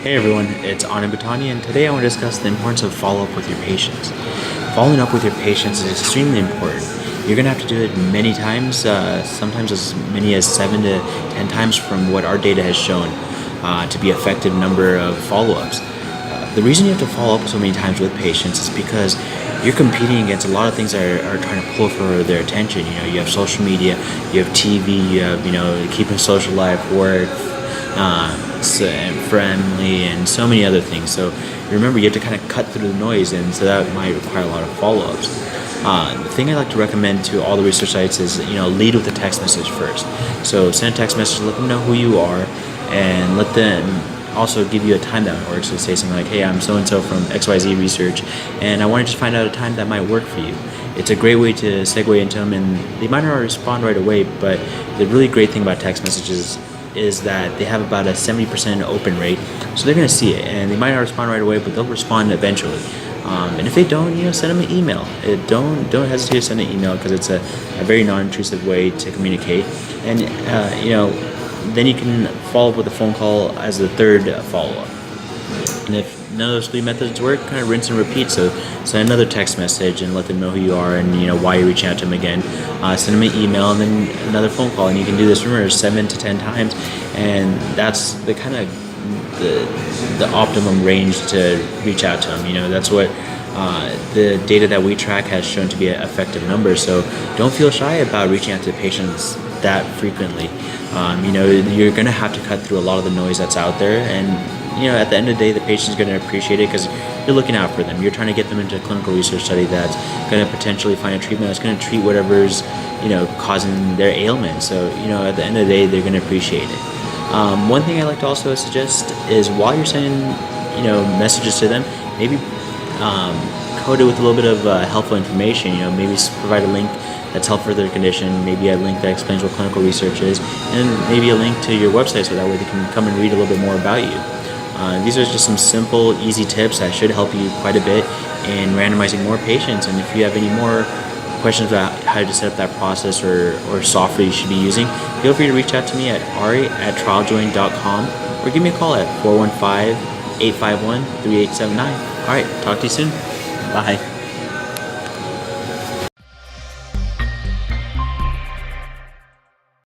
Hey everyone, it's Anand Bhatani, and today I want to discuss the importance of follow-up with your patients. Following up with your patients is extremely important. You're going to have to do it many times, sometimes as many as 7 to 10 times from what our data has shown to be effective number of follow-ups. The reason you have to follow up so many times with patients is because you're competing against a lot of things that are trying to pull for their attention. You have social media, you have TV, you have, keeping social life, work, and friendly, and so many other things. So remember, you have to kind of cut through the noise, and so that might require a lot of follow-ups. The thing I like to recommend to all the research sites is, lead with a text message first. So send a text message, let them know who you are, and let them also give you a time that works. So say something like, hey, I'm so-and-so from XYZ Research, and I wanted to find out a time that might work for you. It's a great way to segue into them, and they might not respond right away, but the really great thing about text messages is that they have about a 70% open rate, so they're going to see it, and they might not respond right away, but they'll respond eventually. And if they don't, send them an email. Don't hesitate to send an email, because it's a very non-intrusive way to communicate. And then you can follow up with a phone call as the third follow-up. And if none of those three methods work, kind of rinse and repeat. So send another text message and let them know who you are and why you're reaching out to them again. Send them an email and then another phone call. And you can do this, remember, 7 to 10 times. And that's the kind of the optimum range to reach out to them. That's what the data that we track has shown to be an effective number. So don't feel shy about reaching out to patients that frequently. You're going to have to cut through a lot of the noise that's out there, and at the end of the day, the patient's going to appreciate it because you're looking out for them. You're trying to get them into a clinical research study that's going to potentially find a treatment that's going to treat whatever's causing their ailment. So at the end of the day, they're going to appreciate it. One thing I like to also suggest is, while you're sending messages to them, maybe code it with a little bit of helpful information. Maybe provide a link that's helpful for their condition, maybe a link that explains what clinical research is, and maybe a link to your website, so that way they can come and read a little bit more about you. These are just some simple, easy tips that should help you quite a bit in randomizing more patients. And if you have any more questions about how to set up that process or software you should be using, feel free to reach out to me at ari@trialjoin.com, or give me a call at 415-851-3879. All right, talk to you soon. Bye.